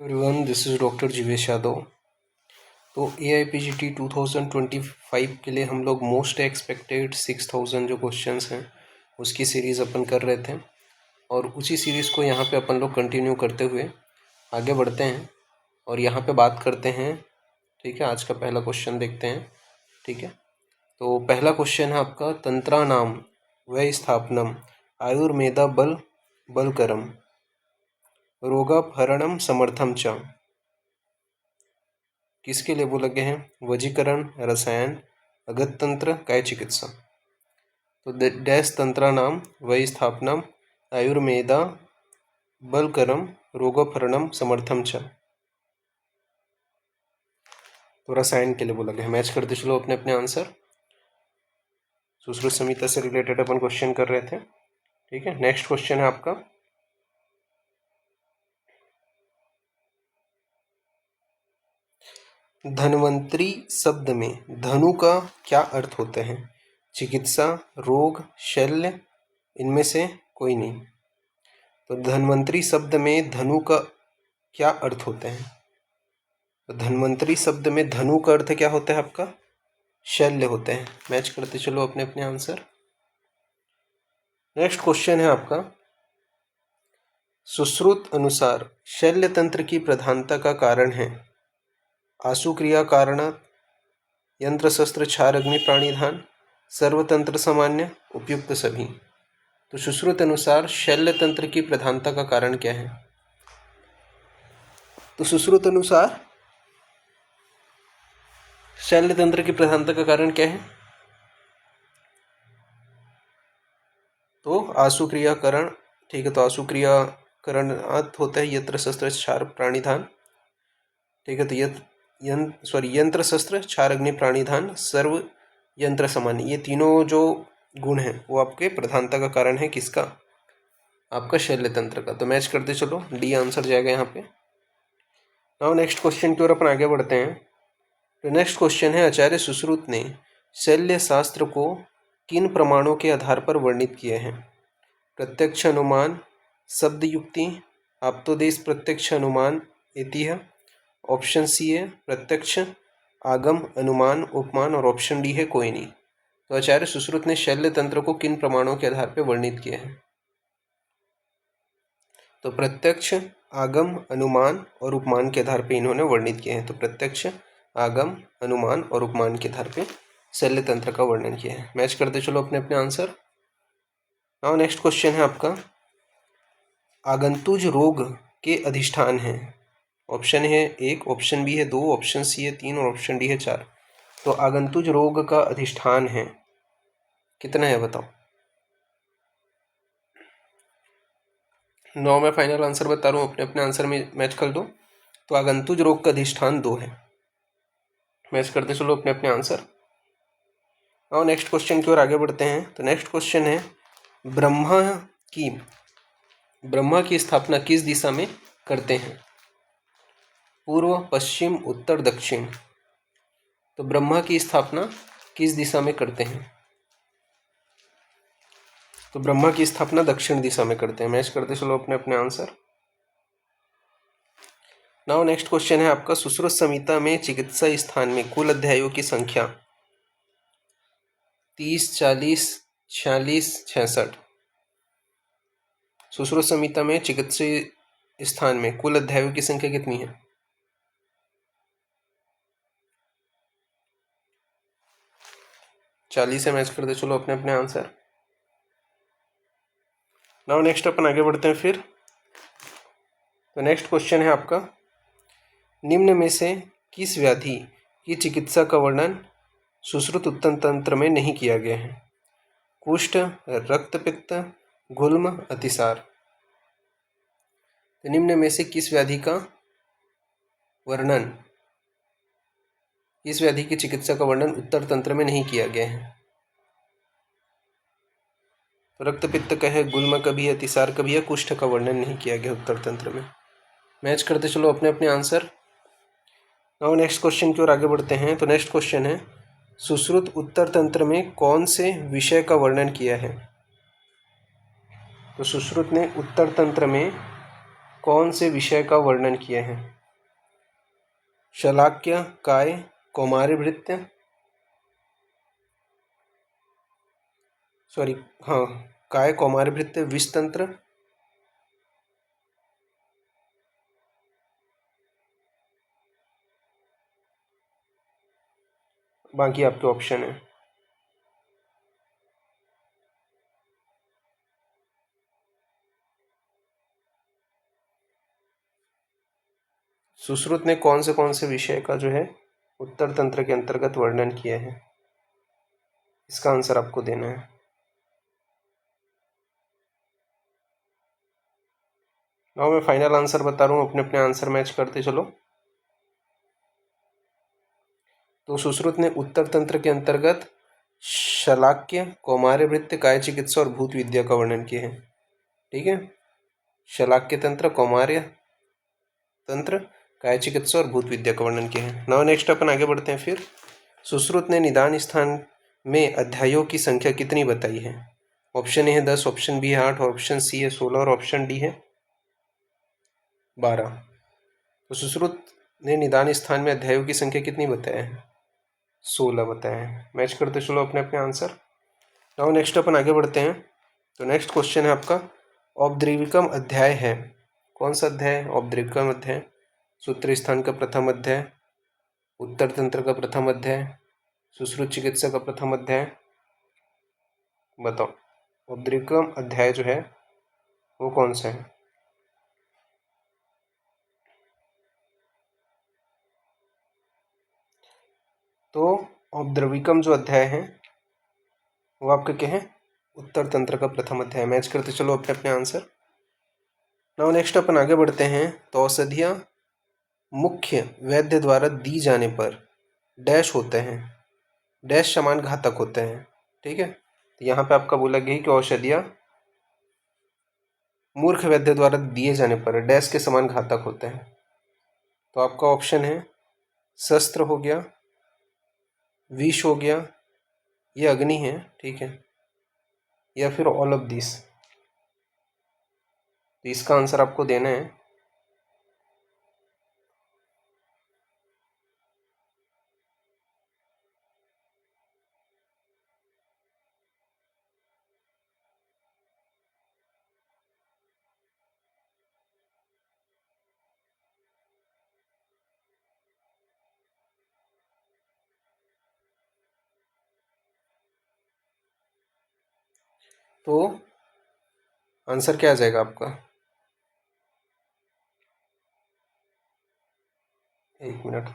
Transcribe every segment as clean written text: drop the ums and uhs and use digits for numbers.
Everyone, this is doctor Jeevesh Yadav. तो AIPGT 2025 के लिए हम लोग मोस्ट एक्सपेक्टेड 6000 जो क्वेश्चंस हैं उसकी सीरीज़ अपन कर रहे थे और उसी सीरीज़ को यहाँ पे अपन लोग कंटिन्यू करते हुए आगे बढ़ते हैं और यहाँ पे बात करते हैं। ठीक है, आज का पहला क्वेश्चन देखते हैं। ठीक है, तो पहला क्वेश्चन है आपका, तंत्रानाम वै स्थापनम आयुर्वेदा बलकरम रोगापहरणम समर्थम च। किसके लिए बोला गया है? वजीकरण, रसायन, अगततंत्र, काय चिकित्सा। तो डैश तंत्रानाम वै स्थापनम आयुर्वेदा बलकरम रोगोपहरणम समर्थम च। तो रसायन के लिए बोला गया है। मैच करते चलो अपने अपने आंसर। सुश्रुत संहिता से रिलेटेड अपन क्वेश्चन कर रहे थे। ठीक है, नेक्स्ट क्वेश्चन है आपका, धन्वंतरी शब्द में धनु का क्या अर्थ होते हैं? चिकित्सा, रोग, शल्य, इनमें से कोई नहीं। तो धन्वंतरी शब्द में धनु का क्या अर्थ होते हैं? तो धन्वंतरी शब्द में धनु का अर्थ क्या होता है आपका? शल्य होते हैं। मैच करते चलो अपने अपने आंसर। नेक्स्ट क्वेश्चन है आपका, सुश्रुत अनुसार शल्य तंत्र की प्रधानता का कारण है आशु क्रिया कारण, यंत्र शस्त्र क्षार अग्नि प्राणिधान, सर्वतंत्र सामान्य, उपयुक्त सभी। तो सुश्रुत अनुसार शल्य तंत्र की प्रधानता का कारण क्या है? तो सुश्रुत अनुसार शल्य तंत्र की प्रधानता का कारण क्या है? तो आशु क्रियाकरण। ठीक है, तो आशु क्रियाकरण होता है यंत्र शस्त्र क्षार प्राणिधान। ठीक है, तो यंत्र शस्त्र क्षार अग्नि प्राणिधान सर्व यंत्र सामान्य, ये तीनों जो गुण हैं वो आपके प्रधानता का कारण है। किसका? आपका शल्य तंत्र का। तो मैच करते चलो, डी आंसर जाएगा यहाँ पे। नाउ नेक्स्ट क्वेश्चन की ओर अपन आगे बढ़ते हैं। तो नेक्स्ट क्वेश्चन है, आचार्य सुश्रुत ने शल्य शास्त्र को किन प्रमाणों के आधार पर वर्णित किए हैं? प्रत्यक्ष अनुमान, शब्द युक्ति, आप्तोदेश प्रत्यक्ष अनुमान एतिह, ऑप्शन सी है प्रत्यक्ष आगम अनुमान उपमान, और ऑप्शन डी है कोई नहीं। तो आचार्य सुश्रुत ने शल्य तंत्र को किन प्रमाणों के आधार पर वर्णित किया है? तो प्रत्यक्ष आगम अनुमान और उपमान के आधार पर इन्होंने वर्णित किए हैं। तो प्रत्यक्ष आगम अनुमान और उपमान के आधार पर शल्य तंत्र का वर्णन किया है। मैच करते चलो अपने अपने आंसर। नाउ नेक्स्ट क्वेश्चन है आपका, आगंतुज रोग के अधिष्ठान हैं। ऑप्शन है 1, ऑप्शन बी है 2, ऑप्शन सी है 3 और ऑप्शन डी है 4। तो आगंतुज रोग का अधिष्ठान है कितना है बताओ? 9 में फाइनल आंसर बता रहा हूँ, अपने अपने आंसर में मैच कर दो। तो आगंतुज रोग का अधिष्ठान 2 है। मैच करते चलो अपने अपने आंसर। और नेक्स्ट क्वेश्चन की ओर आगे बढ़ते हैं। तो नेक्स्ट क्वेश्चन है, ब्रह्मा की स्थापना किस दिशा में करते हैं? पूर्व, पश्चिम, उत्तर, दक्षिण। तो ब्रह्मा की स्थापना किस दिशा में करते हैं? तो ब्रह्मा की स्थापना दक्षिण दिशा में करते हैं। मैच करते चलो अपने अपने आंसर। नाउ नेक्स्ट क्वेश्चन है आपका, सुश्रुत संहिता में चिकित्सा स्थान में कुल अध्यायों की संख्या 30, 40, 46, 66। सुश्रुत संहिता में चिकित्सा स्थान में कुल अध्यायों की संख्या कितनी है? 40 से मैच करते चलो अपने अपने आंसर। नाउ नेक्स्ट अपन आगे बढ़ते हैं फिर। तो नेक्स्ट क्वेश्चन है आपका, निम्न में से किस व्याधि की चिकित्सा का वर्णन सुश्रुत उत्तम तंत्र में नहीं किया गया है? कुष्ठ, रक्तपित्त, गुल्म, अतिसार। तो निम्न में से किस व्याधि का वर्णन, इस व्याधि की चिकित्सा का वर्णन उत्तर तंत्र में नहीं किया गया है? तो रक्तपित्त का है, गुल्म का भी है, अतिसार का भी है, कुष्ठ का वर्णन नहीं किया गया उत्तर तंत्र में। मैच करते चलो अपने अपने आंसर। नाउ नेक्स्ट क्वेश्चन की ओर आगे बढ़ते हैं। तो नेक्स्ट क्वेश्चन है, सुश्रुत उत्तर तंत्र में कौन से विषय का वर्णन किया है? तो सुश्रुत ने उत्तर तंत्र में कौन से विषय का वर्णन किए हैं? शलाक्य, काय, कौमारभृत्य, सॉरी, हाँ, काय, कौमारभृत्य, विषतंत्र, बाकी आपके ऑप्शन है। सुश्रुत ने कौन से विषय का जो है उत्तर तंत्र के अंतर्गत वर्णन किया है? इसका आंसर आपको देना है। नाउ मैं फाइनल आंसर बता रहा हूँ, अपने अपने आंसर मैच करते चलो। तो सुश्रुत ने उत्तर तंत्र के अंतर्गत शलाक्य, कौमारभृत्य, काय चिकित्सा और भूत विद्या का वर्णन किए हैं। ठीक है, शलाक्य तंत्र, कौमार्य तंत्र, काय चिकित्सा और भूत विद्या का वर्णन किए हैं। नाउ नेक्स्ट अपन आगे बढ़ते हैं। फिर सुश्रुत ने निदान स्थान में अध्यायों की संख्या कितनी बताई है? ऑप्शन ए है 10, ऑप्शन बी है 8, ऑप्शन सी है 16 और ऑप्शन डी है 12। तो सुश्रुत ने निदान स्थान में अध्यायों की संख्या कितनी बताया है? 16 बताया है। मैच करते चलो अपने अपने आंसर। नाउ नेक्स्ट अपन आगे बढ़ते हैं। तो नेक्स्ट क्वेश्चन है आपका, औपद्रविकम अध्याय है। कौन सा अध्याय? औपद्रविकम अध्याय, सूत्र स्थान का प्रथम अध्याय, उत्तर तंत्र का प्रथम अध्याय, सुश्रुत चिकित्सा का प्रथम अध्याय, बताओ। औपद्रविकम अध्याय जो है वो कौन सा है? तो औपद्रविकम जो अध्याय है वो आपके क्या है? उत्तर तंत्र का प्रथम अध्याय। मैच करते चलो अपने अपने आंसर। नाउ नेक्स्ट अपन आगे बढ़ते हैं। तो औषधियाँ मुख्य वैद्य द्वारा दी जाने पर डैश होते हैं, डैश समान घातक होते हैं। ठीक है, तो यहाँ पे आपका बोला गया कि औषधियाँ मूर्ख वैद्य द्वारा दिए जाने पर डैश के समान घातक होते हैं। तो आपका ऑप्शन है शस्त्र हो गया, विष हो गया, ये अग्नि है, ठीक है, या फिर ऑल ऑफ दिस। तो इसका आंसर आपको देना है। तो आंसर क्या आ जाएगा आपका? एक मिनट।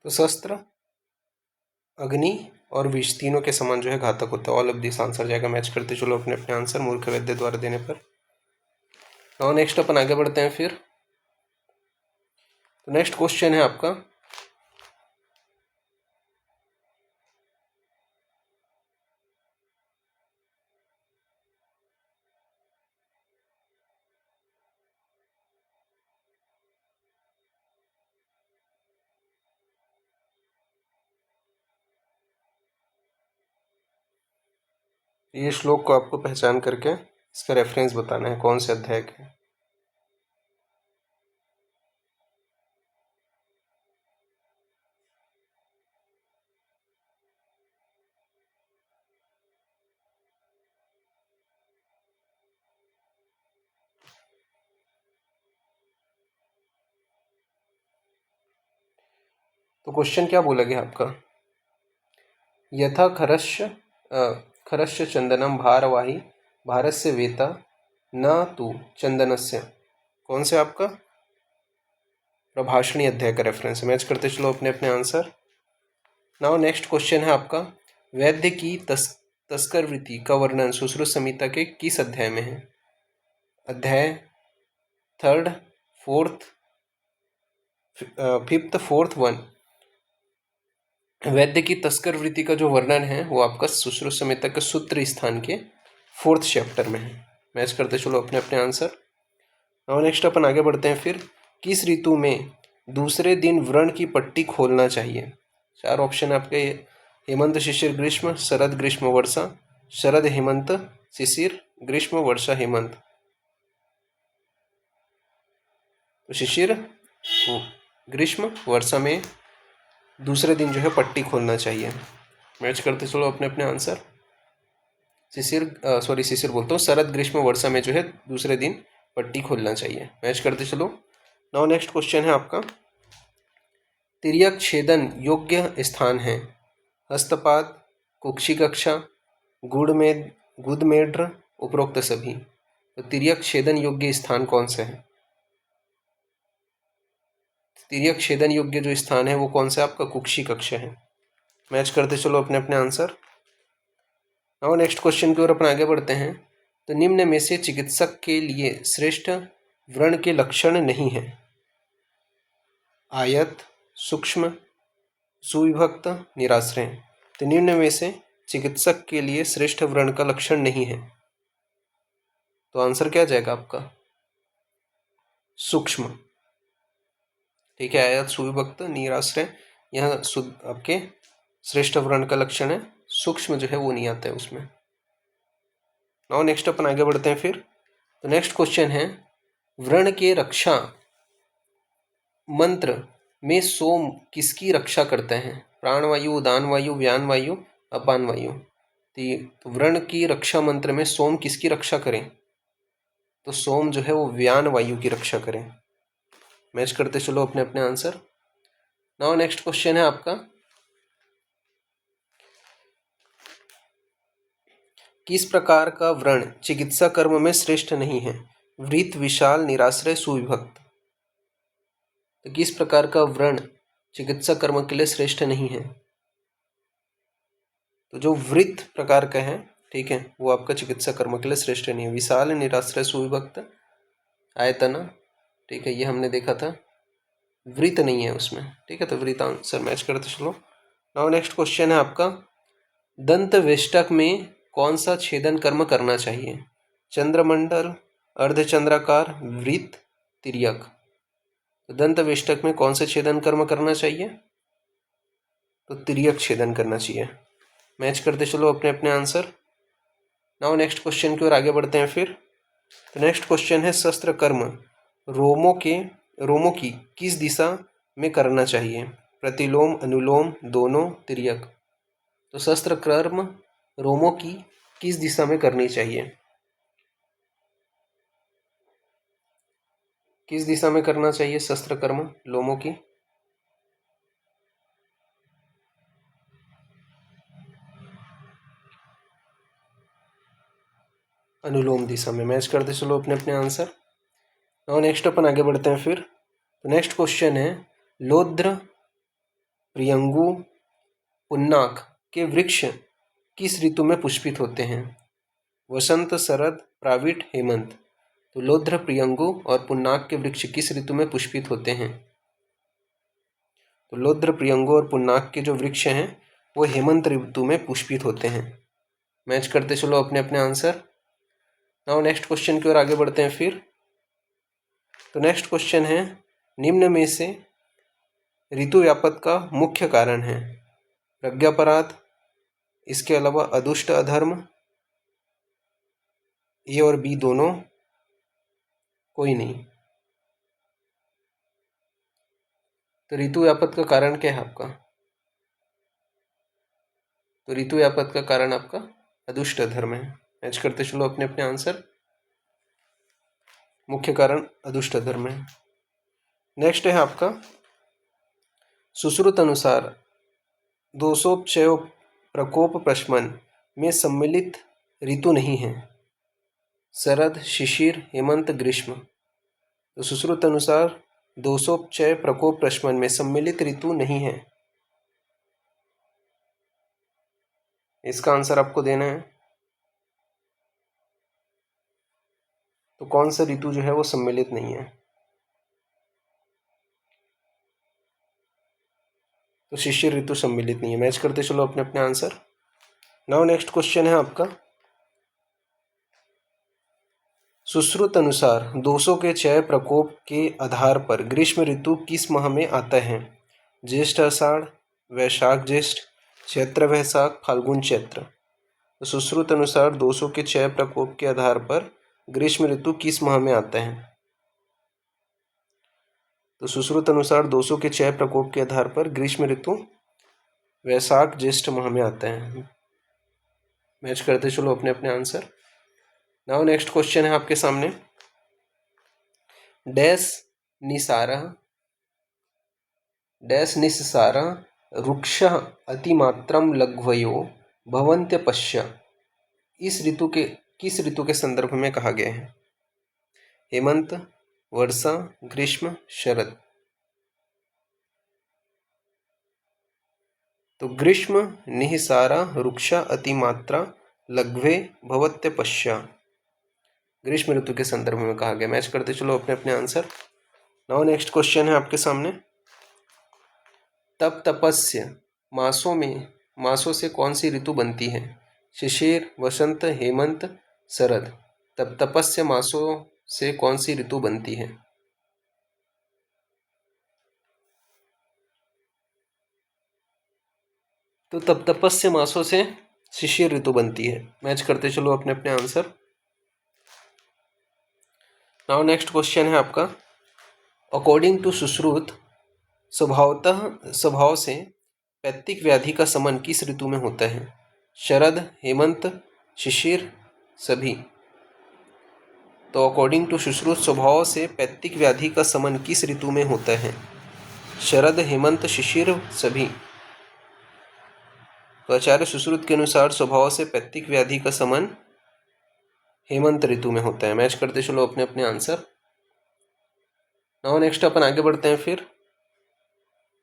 तो शस्त्र, अग्नि और विष तीनों के समान जो है घातक होता है। ऑल ऑफ दिस आंसर जाएगा। मैच करते चलो अपने अपने आंसर मूर्ख वैद्य द्वारा देने पर। और नेक्स्ट अपन आगे बढ़ते हैं। फिर तो नेक्स्ट क्वेश्चन है आपका, ये श्लोक को आपको पहचान करके इसका रेफरेंस बताना है कौन से अध्याय के। तो क्वेश्चन क्या बोला गया आपका? यथा खरस्य चंदनम भारवाही भारस्य वेता न तु चंदनस्य। कौन से आपका? प्रभाषणी अध्याय का रेफरेंस है। मैच करते चलो अपने अपने आंसर। नाउ नेक्स्ट क्वेश्चन है आपका, वैद्य की तस्कर वृत्ति का वर्णन सुश्रुत संहिता के किस अध्याय में है? अध्याय 3rd, 4th, 5th, 4th 1। वैद्य की तस्कर वृत्ति का जो वर्णन है वो आपका सुश्रुत संहिता के सूत्र स्थान के 4th चैप्टर में है। मैच करते चलो अपने अपने आंसर। और नेक्स्ट अपन आगे बढ़ते हैं फिर, किस ऋतु में दूसरे दिन व्रण की पट्टी खोलना चाहिए? 4 ऑप्शन आपके, हेमंत शिशिर ग्रीष्म, शरद ग्रीष्म वर्षा, शरद हेमंत शिशिर, ग्रीष्म वर्षा हेमंत। तो शिशिर ग्रीष्म वर्षा में दूसरे दिन जो है पट्टी खोलना चाहिए। मैच करते चलो अपने अपने आंसर। शिशिर बोलता हूँ, शरद ग्रीष्म वर्षा में जो है दूसरे दिन पट्टी खोलना चाहिए। मैच करते चलो। नाउ नेक्स्ट क्वेश्चन है आपका, तिर्यक छेदन योग्य स्थान है? हस्तपाद, कुक्षी कक्षा, गुदमेढ़, उपरोक्त सभी। तो तिर्यक छेदन योग्य स्थान कौन सा है? तिर्यक छेदन योग्य जो स्थान है वो कौन सा आपका? कुक्षी कक्षा है। मैच करते चलो अपने अपने आंसर। और नेक्स्ट क्वेश्चन की ओर अपन आगे बढ़ते हैं। तो निम्न में से चिकित्सक के लिए श्रेष्ठ व्रण के लक्षण नहीं है? आयत, सूक्ष्म, सुविभक्त, निराश्रय। तो निम्न में से चिकित्सक के लिए श्रेष्ठ व्रण का लक्षण नहीं है, तो आंसर क्या जाएगा आपका? सूक्ष्म। ठीक है, आयत, सुविभक्त, निराश्रय, यह आपके श्रेष्ठ व्रण का लक्षण है। सूक्ष्म जो है वो नहीं आता है उसमें। नाउ नेक्स्ट अपन आगे बढ़ते हैं फिर। तो नेक्स्ट क्वेश्चन है, व्रण के रक्षा मंत्र में सोम किसकी रक्षा करते हैं? प्राणवायु, उदान वायु, व्यान वायु, अपान वायु। तो व्रण की रक्षा मंत्र में सोम किसकी रक्षा करें? तो सोम जो है वो व्यान वायु की रक्षा करें। मैच करते चलो अपने अपने आंसर। नाउ नेक्स्ट क्वेश्चन है आपका, किस प्रकार का व्रण चिकित्सा कर्म में श्रेष्ठ नहीं है? वृत्त, विशाल, निराश्रय, सुविभक्त। तो किस प्रकार का व्रण चिकित्सा कर्म के लिए श्रेष्ठ नहीं है? तो जो वृत्त प्रकार का है, ठीक है, वो आपका चिकित्सा कर्म के लिए श्रेष्ठ नहीं है। विशाल, निराश्रय, सुविभक्त, आयतना, ठीक है, ये हमने देखा था। वृत्त नहीं है उसमें, ठीक है, तो वृत्त आंसर। मैच करते चलो। नाउ नेक्स्ट क्वेश्चन है आपका, दंत वेष्टक में कौन सा छेदन कर्म करना चाहिए? चंद्रमंडल, अर्धचंद्राकार, वृत्त, तिर्यक। तो दंत वेष्टक में कौन सा छेदन कर्म करना चाहिए? तो तिर्यक छेदन करना चाहिए। मैच करते चलो अपने अपने आंसर। नाउ नेक्स्ट क्वेश्चन की ओर आगे बढ़ते हैं फिर। तो नेक्स्ट क्वेश्चन है, शस्त्र कर्म रोमों की किस दिशा में करना चाहिए? प्रतिलोम, अनुलोम, दोनों, तिर्यक। तो शस्त्र कर्म रोमों की किस दिशा में करनी चाहिए? किस दिशा में करना चाहिए शस्त्र कर्म लोमों की? अनुलोम दिशा में। मैच करते चलो अपने अपने आंसर। और नेक्स्ट अपन आगे बढ़ते हैं फिर। तो नेक्स्ट क्वेश्चन है, लोद्र, प्रियंगु, पुन्नाक के वृक्ष किस ऋतु में पुष्पित होते हैं? वसंत, शरद, प्राविट, हेमंत। तो लोद्र, प्रियंगु और पुन्नाक के वृक्ष किस ऋतु में पुष्पित होते हैं? तो लोद्र, प्रियंगु और पुन्नाक के जो वृक्ष हैं वो हेमंत ऋतु में पुष्पित होते हैं। मैच करते चलो अपने अपने आंसर। नाउ नेक्स्ट क्वेश्चन की ओर आगे बढ़ते हैं फिर। तो नेक्स्ट क्वेश्चन है, निम्न में से ऋतु व्यापत का मुख्य कारण है? प्रज्ञापराध, इसके अलावा अदुष्ट अधर्म, ए और बी दोनों, कोई नहीं। तो ऋतु व्यापत का कारण क्या है आपका? तो ऋतु व्यापत का कारण आपका अदुष्ट अधर्म है। मैच करते चलो अपने अपने आंसर। मुख्य कारण अदुष्ट अधर्म है। नेक्स्ट है आपका, सुश्रुत अनुसार दोषोपचय प्रकोप प्रशमन में सम्मिलित ऋतु नहीं है? शरद, शिशिर, हेमंत, ग्रीष्म। तो सुश्रुत अनुसार दोषोपचय प्रकोप प्रशमन में सम्मिलित ऋतु नहीं है। इसका आंसर आपको देना है। तो कौन सा ऋतु जो है वो सम्मिलित नहीं है? तो शिशिर ऋतु सम्मिलित नहीं है। मैच करते चलो अपने अपने आंसर। नाउ नेक्स्ट क्वेश्चन है आपका, सुश्रुत अनुसार दोषों के क्षय प्रकोप के आधार पर ग्रीष्म ऋतु किस माह में आता है? ज्येष्ठ आषाढ़, वैशाख ज्येष्ठ, चैत्र वैशाख, फाल्गुन चैत्र। तो सुश्रुत अनुसार दोषों के क्षय प्रकोप के आधार पर ग्रीष्म ऋतु किस माह में आता है? तो सुश्रुत अनुसार दोषों के क्षय प्रकोप के आधार पर ग्रीष्म ऋतु वैशाख ज्येष्ठ माह में आता है। मैच करते चलो अपने अपने आंसर। नाउ नेक्स्ट क्वेश्चन है आपके सामने, डैश निस्सारः रुक्षः अतिमात्रं लघ्वयो भवन्त्य पश्य। इस ऋतु के किस ऋतु के संदर्भ में कहा गया है? हेमंत, वर्षा, ग्रीष्म, शरद। तो ग्रीष्म निःसारा रुक्षा अतिमात्रा लघ्वे भवत्य पश्य, ग्रीष्म ऋतु के संदर्भ में कहा गया। मैच करते चलो अपने अपने आंसर। नाउ नेक्स्ट क्वेश्चन है आपके सामने, तप तपस्य मासों से कौन सी ऋतु बनती है? शिशिर, वसंत, हेमंत, शरद। तप तपस्य मासों से कौन सी ऋतु बनती है? तो तप तपस्य मासों से शिशिर ऋतु बनती है। मैच करते चलो अपने अपने आंसर। नाउ नेक्स्ट क्वेश्चन है आपका, अकॉर्डिंग टू सुश्रुत स्वभाव से पैतृक व्याधि का शमन किस ऋतु में होता है? शरद, हेमंत, शिशिर, सभी। तो अकॉर्डिंग टू सुश्रुत स्वभाव से पैतृक व्याधि का शमन किस ऋतु में होता है? शरद, हेमंत, शिशिर, सभी। तो आचार्य सुश्रुत के अनुसार स्वभाव से पैतृक व्याधि का शमन हेमंत ऋतु में होता है। मैच करते चलो अपने अपने आंसर। नाउ नेक्स्ट अपन आगे बढ़ते हैं फिर।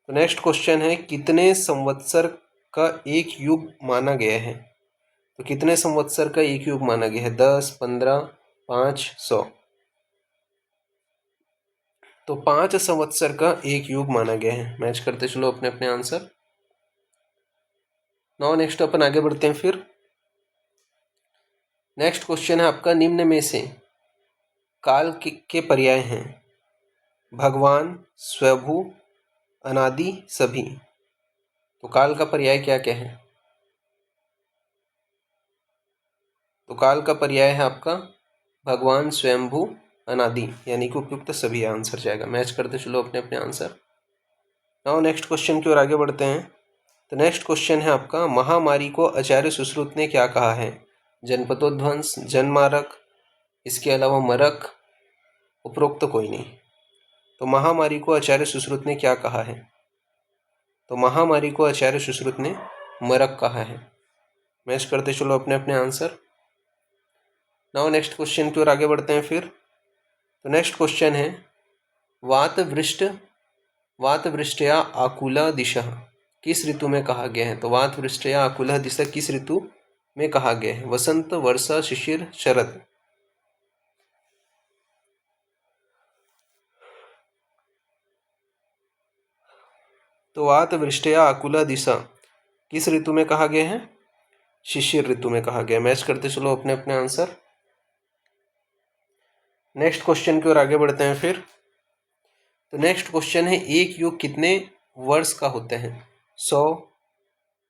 तो नेक्स्ट क्वेश्चन है, कितने संवत्सर का एक युग माना गया है? तो कितने संवत्सर का एक युग माना गया है? 10, 15, 5, 100। तो 5 संवत्सर का एक युग माना गया है। मैच करते चलो अपने अपने आंसर। नाउ नेक्स्ट अपन आगे बढ़ते हैं फिर। नेक्स्ट क्वेश्चन है आपका, निम्न में से काल के पर्याय हैं? भगवान, स्वयभू, अनादि, सभी। तो काल का पर्याय क्या क्या है? तो काल का पर्याय है आपका भगवान, स्वयंभू, अनादि, यानी कि उपयुक्त सभी आंसर जाएगा। मैच करते चलो अपने अपने आंसर। नाउ नेक्स्ट क्वेश्चन की ओर आगे बढ़ते हैं। तो नेक्स्ट क्वेश्चन है आपका, महामारी को आचार्य सुश्रुत ने क्या कहा है? जनपदोध्वंस, जनमारक, इसके अलावा मरक, उपरोक्त कोई नहीं। तो महामारी को आचार्य सुश्रुत ने क्या कहा है? तो महामारी को आचार्य सुश्रुत ने मरक कहा है। मैच करते चलो अपने अपने आंसर। नाउ नेक्स्ट क्वेश्चन की ओर आगे बढ़ते हैं फिर। तो नेक्स्ट क्वेश्चन है, वात वृष्टया आकुला दिशा किस ऋतु में कहा गया है? तो वात वृष्टया आकुला दिशा किस ऋतु में कहा गया है? वसंत, वर्षा, शिशिर, शरद। तो वात वृष्टया आकुला दिशा किस ऋतु में कहा गया है? शिशिर ऋतु में कहा गया। मैच करते चलो अपने अपने आंसर। नेक्स्ट क्वेश्चन की ओर आगे बढ़ते हैं फिर। तो नेक्स्ट क्वेश्चन है, एक युग कितने वर्ष का होता है? 100,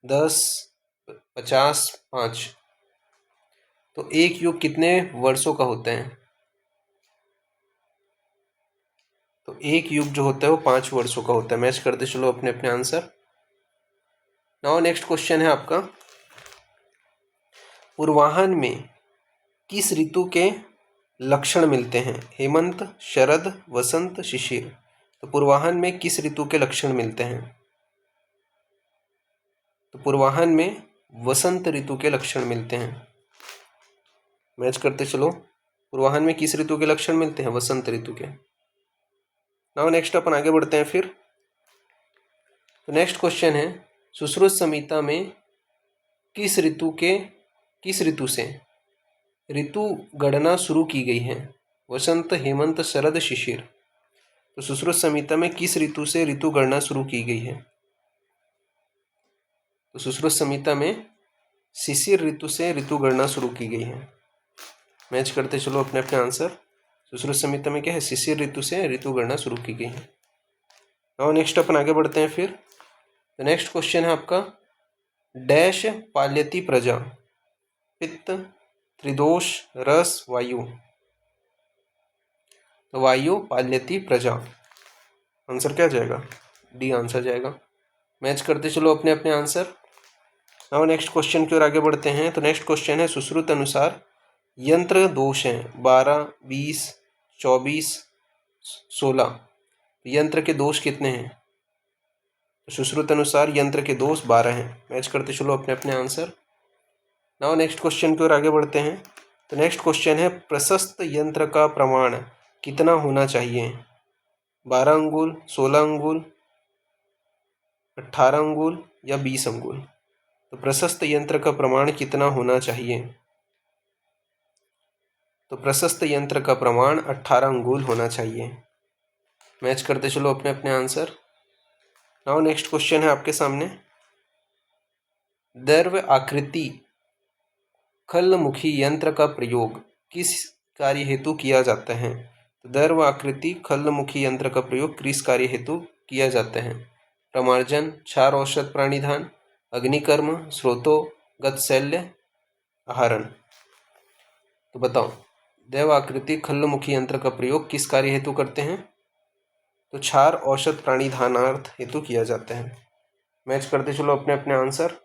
10, 50, 5। तो एक युग कितने वर्षों का होता है? तो एक युग जो होता है वो 5 वर्षों का होता है। मैच करते चलो अपने अपने आंसर। नाउ नेक्स्ट क्वेश्चन है आपका, पूर्वाहन में किस ऋतु के लक्षण मिलते हैं? हेमंत, शरद, वसंत, शिशिर। तो पूर्वाहन में किस ऋतु के लक्षण मिलते हैं? तो पूर्वाहन में वसंत ऋतु के लक्षण मिलते हैं। मैच करते चलो, पूर्वाहन में किस ऋतु के लक्षण मिलते हैं? वसंत ऋतु के। नाउ नेक्स्ट अपन आगे बढ़ते हैं फिर। तो नेक्स्ट क्वेश्चन है, सुश्रुत संहिता में किस ऋतु से ऋतु गणना शुरू की गई है? वसंत, हेमंत, शरद, शिशिर। तो सुश्रुत संहिता में किस ऋतु से ऋतु गणना शुरू की गई है? तो सुश्रुत संहिता में शिशिर ऋतु से ऋतु गणना शुरू की गई है। मैच करते चलो अपने अपने आंसर। सुश्रुत संहिता में क्या है? शिशिर ऋतु से ऋतु गणना शुरू की गई है। और नेक्स्ट अपन आगे बढ़ते हैं फिर। तो नेक्स्ट क्वेश्चन है आपका, डैश पाल्यति प्रजा, पित्त, त्रिदोष, रस, वायु। तो वायु पाल्यति प्रजा, आंसर क्या जाएगा? डी आंसर जाएगा। मैच करते चलो अपने अपने आंसर। नाउ नेक्स्ट क्वेश्चन की ओर आगे बढ़ते हैं। तो नेक्स्ट क्वेश्चन है, सुश्रुत अनुसार यंत्र दोष हैं 12, 20, 24, 16। यंत्र के दोष कितने हैं? तो सुश्रुत अनुसार यंत्र के दोष 12 हैं। मैच करते चलो अपने अपने आंसर। नाउ नेक्स्ट क्वेश्चन की ओर आगे बढ़ते हैं। तो नेक्स्ट क्वेश्चन है, प्रशस्त यंत्र का प्रमाण कितना होना चाहिए? 12 अंगुल, 16 अंगुल, 18 अंगुल या 20 अंगुल। तो प्रशस्त यंत्र का प्रमाण कितना होना चाहिए? तो प्रशस्त यंत्र का प्रमाण 18 अंगुल होना चाहिए। मैच करते चलो अपने अपने आंसर। नाउ नेक्स्ट क्वेश्चन है आपके सामने, द्रव्य आकृति खलमुखी यंत्र का प्रयोग किस कार्य हेतु किया जाता है? तो द्रव्य आकृति खलमुखी यंत्र का प्रयोग किस कार्य हेतु किया जाता है? प्रमार्जन, क्षार औषध प्राणिधान, अग्निकर्म, स्रोतोगत शल्य, आहरण। तो बताओ, दैव आकृति खल्लमुखी यंत्र का प्रयोग किस कार्य हेतु करते हैं? तो क्षार औषध प्राणिधानार्थ हेतु किया जाता है। मैच करते चलो अपने अपने आंसर।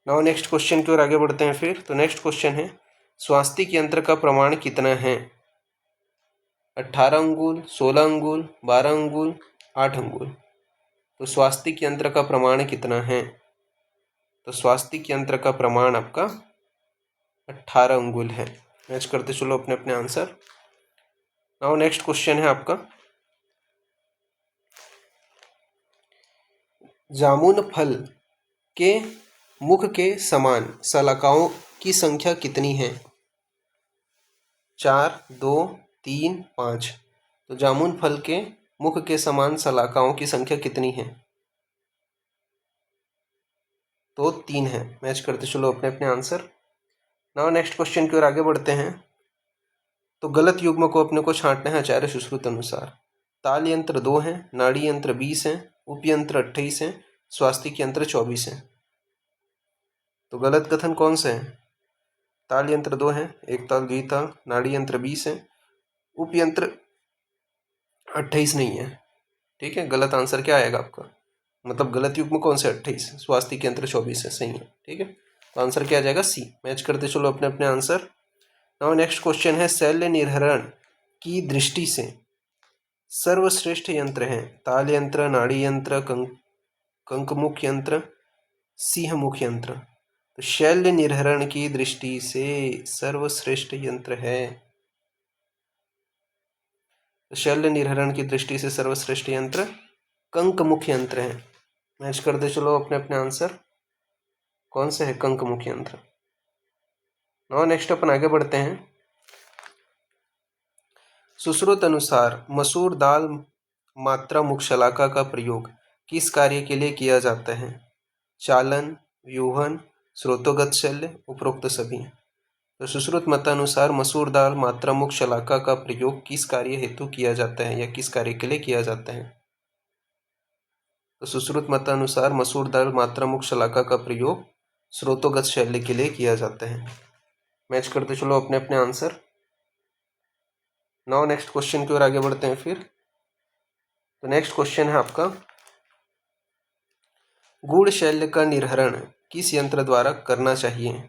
नाउ नेक्स्ट क्वेश्चन की ओर आगे बढ़ते हैं फिर। तो नेक्स्ट क्वेश्चन है, स्वास्तिक यंत्र का प्रमाण कितना है? 18 अंगुल, 16 अंगुल, 12 अंगुल, 8 अंगुल। तो स्वास्तिक यंत्र का प्रमाण कितना है? तो स्वास्तिक यंत्र का प्रमाण आपका 18 अंगुल है। मैच करते चलो अपने अपने आंसर। नाउ नेक्स्ट क्वेश्चन है आपका, जामुन फल के मुख के समान शलाकाओं की संख्या कितनी है? 4, 2, 3, 5। तो जामुन फल के मुख के समान शलाकाओं की संख्या कितनी है? तो 3 है। मैच करते चलो अपने अपने आंसर। नाउ नेक्स्ट क्वेश्चन की ओर आगे बढ़ते हैं। तो गलत युग्म को अपने को छांटना है आचार्य सुश्रुत अनुसार। ताल यंत्र 2 हैं, नाड़ी यंत्र 20 हैं, उपयंत्र 28 हैं, स्वास्तिक यंत्र 24 हैं। तो गलत कथन कौन सा है? ताल यंत्र 2 हैं, एक ताल, द्विताल, नाड़ी यंत्र 20 है, उपयंत्र 28 नहीं है। ठीक है, गलत आंसर क्या आएगा आपका? मतलब गलत युग्म कौन से? 28। स्वास्तिक यंत्र 24 है, सही है। ठीक है, तो आंसर क्या आ जाएगा? सी। मैच करते चलो अपने अपने आंसर। नाउ नेक्स्ट क्वेश्चन है, शल्य निर्हरण की दृष्टि से सर्वश्रेष्ठ यंत्र हैं ताल यंत्र, नाड़ी यंत्र, कंकमुख यंत्र, सिंहमुख यंत्र। तो शल्य निर्हरण की दृष्टि से सर्वश्रेष्ठ यंत्र है, तो शल्य निर्हरण की दृष्टि से सर्वश्रेष्ठ यंत्र कंकमुख यंत्र है। मैच करते चलो अपने अपने आंसर। कौन से है? कंकमुख यंत्र। नाउ नेक्स्ट अपन आगे बढ़ते हैं। सुश्रुत अनुसार मसूर दाल मात्रा मुख शलाका का प्रयोग किस कार्य के लिए किया जाता है? चालन, व्यूहन, स्रोतोगत शल्य, उपरोक्त सभी। तो सुश्रुत मतानुसार मसूर दाल मात्रा मुख शलाका का प्रयोग किस कार्य हेतु किया जाता है या किस कार्य के लिए किया जाता है? तो सुश्रुत मतानुसार मसूर दाल मात्रा मुख शलाका का प्रयोग स्रोतोगत शल्य के लिए किया जाता है। मैच करते चलो अपने अपने आंसर। नाउ नेक्स्ट क्वेश्चन की ओर आगे बढ़ते हैं फिर। तो नेक्स्ट क्वेश्चन है आपका, गुड़ शल्य का निर्हरण किस यंत्र द्वारा करना चाहिए?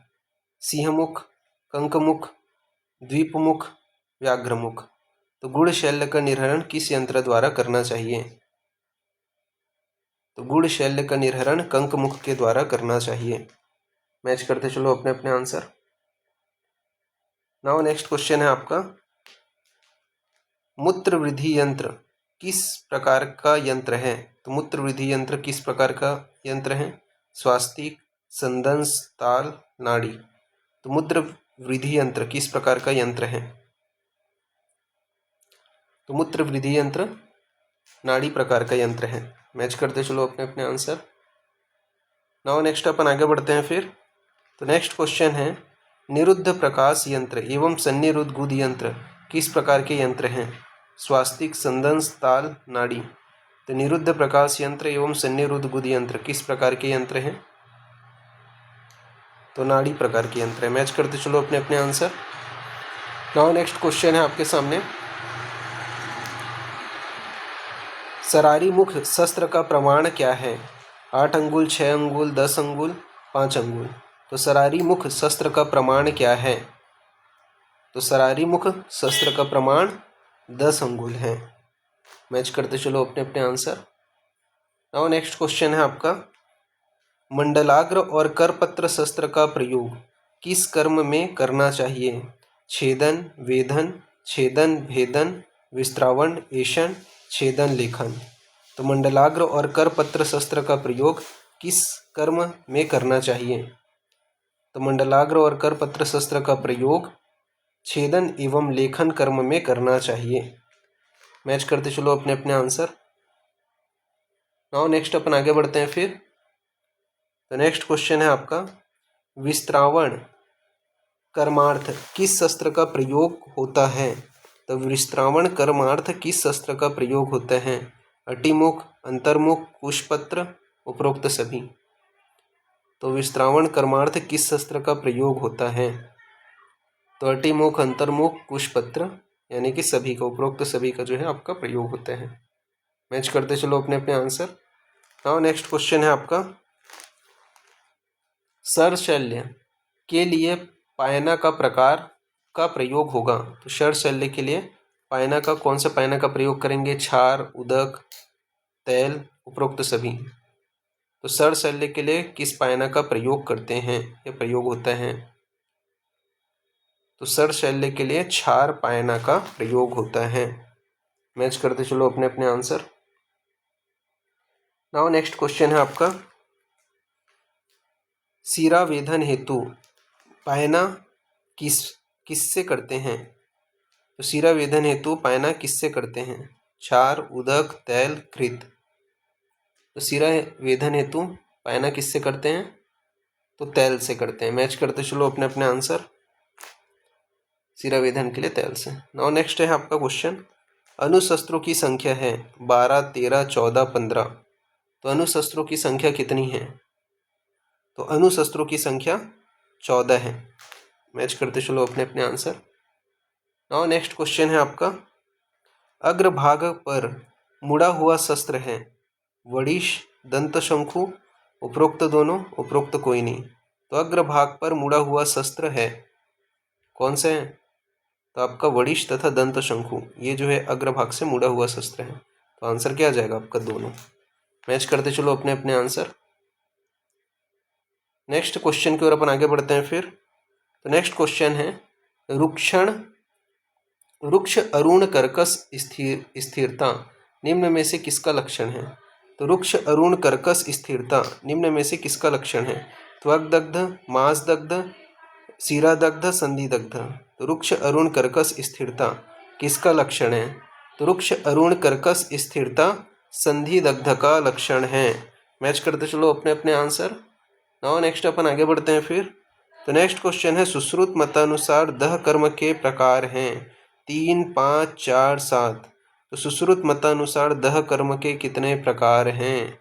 सिंहमुख, कंकमुख, द्वीपमुख, व्याघ्रमुख। तो गुड़ शल्य का निर्हरण किस यंत्र द्वारा करना चाहिए? तो गुड़ शल्य का निर्हरण कंकमुख के द्वारा करना चाहिए। मैच करते चलो अपने अपने आंसर। नाउ नेक्स्ट क्वेश्चन है आपका, मूत्र वृद्धि यंत्र किस प्रकार का यंत्र है? तो मूत्र वृद्धि यंत्र किस प्रकार का यंत्र है? स्वास्तिक, संदंश, ताल, नाड़ी। तो मूत्र वृद्धि यंत्र किस प्रकार का यंत्र है? तो मूत्र वृद्धि यंत्र नाड़ी प्रकार का यंत्र है। मैच करते चलो अपने अपने आंसर। नाउ नेक्स्ट अपन आगे बढ़ते हैं फिर। तो नेक्स्ट क्वेश्चन है, निरुद्ध प्रकाश यंत्र एवं सन्निरुद्ध गुद यंत्र किस प्रकार के यंत्र हैं? स्वास्तिक, संदंश, ताल, नाड़ी। तो निरुद्ध प्रकाश यंत्र एवं सन्निरुद्ध गुद यंत्र किस प्रकार के यंत्र हैं? तो नाड़ी प्रकार के यंत्र है। मैच करते चलो अपने अपने आंसर। नाउ नेक्स्ट क्वेश्चन है आपके सामने, सरारी मुख शस्त्र का प्रमाण क्या है? 8 अंगुल, 6 अंगुल, 10 अंगुल, 5 अंगुल। तो सरारी मुख शस्त्र का प्रमाण क्या है? तो सरारी मुख शस्त्र का प्रमाण 10 अंगुल है। मैच करते चलो अपने अपने आंसर। नाउ नेक्स्ट क्वेश्चन है आपका, मंडलाग्र और करपत्र शस्त्र का प्रयोग किस कर्म में करना चाहिए? छेदन, वेदन, छेदन, भेदन, विस्त्रावण, ऐशन, छेदन, लेखन। तो मंडलाग्र और करपत्र शस्त्र का प्रयोग किस कर्म में करना चाहिए? तो मंडलाग्र और करपत्र शस्त्र का प्रयोग छेदन एवं लेखन कर्म में करना चाहिए। मैच करते चलो अपने अपने आंसर। नाउ नेक्स्ट अपन आगे बढ़ते हैं फिर। तो नेक्स्ट क्वेश्चन है आपका, विस्त्रावण कर्मार्थ किस शस्त्र का प्रयोग होता है? तो विस्त्रावण कर्मार्थ किस शस्त्र का प्रयोग होता है? अटिमुख, अंतर्मुख, कुशपत्र, उपरोक्त सभी। तो विस्त्रावण कर्मार्थ किस शस्त्र का प्रयोग होता है? तो अटिमुख, अंतर्मुख, कुशपत्र यानी कि सभी का, उपरोक्त सभी का जो है आपका प्रयोग होता है। मैच करते चलो अपने अपने आंसर। नाउ नेक्स्ट क्वेश्चन है आपका, सरशल्य के लिए पायना का प्रकार का प्रयोग होगा। तो सरशल्य के लिए पायना का, कौन सा पायना का प्रयोग करेंगे? क्षार, उदक, तैल, उपरोक्त सभी। तो सरशल्य के लिए किस पायना का प्रयोग करते हैं या प्रयोग होता है? तो सरशल्य के लिए क्षार पायना का प्रयोग होता है। मैच करते चलो अपने अपने आंसर। नाउ नेक्स्ट क्वेश्चन है आपका, सीरा वेधन हेतु पायना किससे करते हैं? तो सीरा वेधन हेतु पायना किससे करते हैं? क्षार, उदक, तैल, घृत। तो सीरा वेधन हेतु पायना किससे करते हैं? तो तैल से करते हैं। मैच करते चलो अपने अपने आंसर। सीरा वेधन के लिए तैल से। नाउ नेक्स्ट है आपका क्वेश्चन, अणुशस्त्रों की संख्या है 12, 13, 14, 15। तो अणुशस्त्रों की संख्या कितनी है? तो अणुशस्त्रों की संख्या 14 है। मैच करते चलो अपने अपने आंसर। नाउ नेक्स्ट क्वेश्चन है आपका, अग्रभाग पर मुड़ा हुआ शस्त्र है, वड़िश, दंत शंकु, उपरोक्त दोनों, उपरोक्त कोई नहीं। तो अग्रभाग पर मुड़ा हुआ शस्त्र है, कौन से है? तो आपका वड़िश तथा दंत शंकु, ये जो है अग्रभाग से मुड़ा हुआ शस्त्र है। तो आंसर क्या आ जाएगा आपका? दोनों। मैच करते चलो अपने अपने आंसर। नेक्स्ट क्वेश्चन की ओर अपन आगे बढ़ते हैं फिर। तो नेक्स्ट क्वेश्चन है, रुक्ष अरुण कर्कश स्थिरता निम्न में से किसका लक्षण है? तो रुक्ष अरुण कर्कश स्थिरता निम्न में से किसका लक्षण है? त्वग्दग्ध, मांसदग्ध, शीरादग्ध, संधिदग्ध। तो रुक्ष अरुण कर्कश स्थिरता किसका लक्षण है? तो रुक्ष अरुण कर्कश स्थिरता संधिदग्ध का लक्षण है। मैच करते चलो अपने अपने आंसर। नाउ नेक्स्ट अपन आगे बढ़ते हैं फिर। तो नेक्स्ट क्वेश्चन है, सुश्रुत मतानुसार दह कर्म के प्रकार हैं 3, 5, 4, 7। तो सुश्रुत मतानुसार दह कर्म के कितने प्रकार हैं?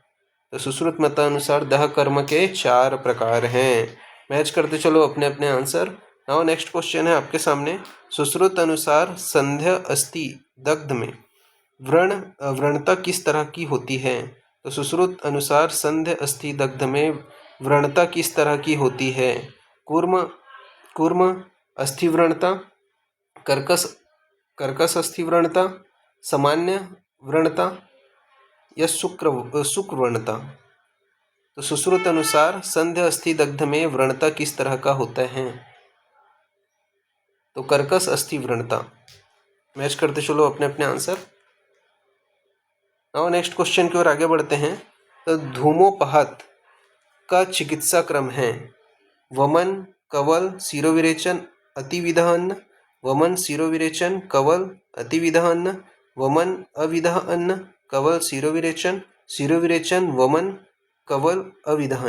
तो सुश्रुत मतानुसार दह कर्म के 4 प्रकार हैं। मैच करते चलो अपने अपने आंसर। नाउ नेक्स्ट क्वेश्चन है आपके सामने, सुश्रुत अनुसार संध्या अस्थि दग्ध में व्रणता किस तरह की होती है? तो सुश्रुत अनुसार संध्या अस्थि दग्ध में व्रणता किस तरह की होती है? कूर्म अस्थि व्रणता, कर्कश अस्थि व्रणता, सामान्य व्रणता या शुक्र व्रणता। तो सुश्रुत अनुसार संध्या अस्थि दग्ध में व्रणता किस तरह का होता है? तो कर्कश अस्थि व्रणता। मैच करते चलो अपने अपने आंसर। नाउ नेक्स्ट क्वेश्चन की ओर आगे बढ़ते हैं। तो धूमोपहत का चिकित्सा क्रम है वमन, कवल, शिरोविरेचन, अतिविधा, वमन, शिरोविरेचन, कवल, अतिविधा, वमन, अविधा, कवल, शिरोविरेचन, शिरोविरेचन, वमन, कवल, अविधा।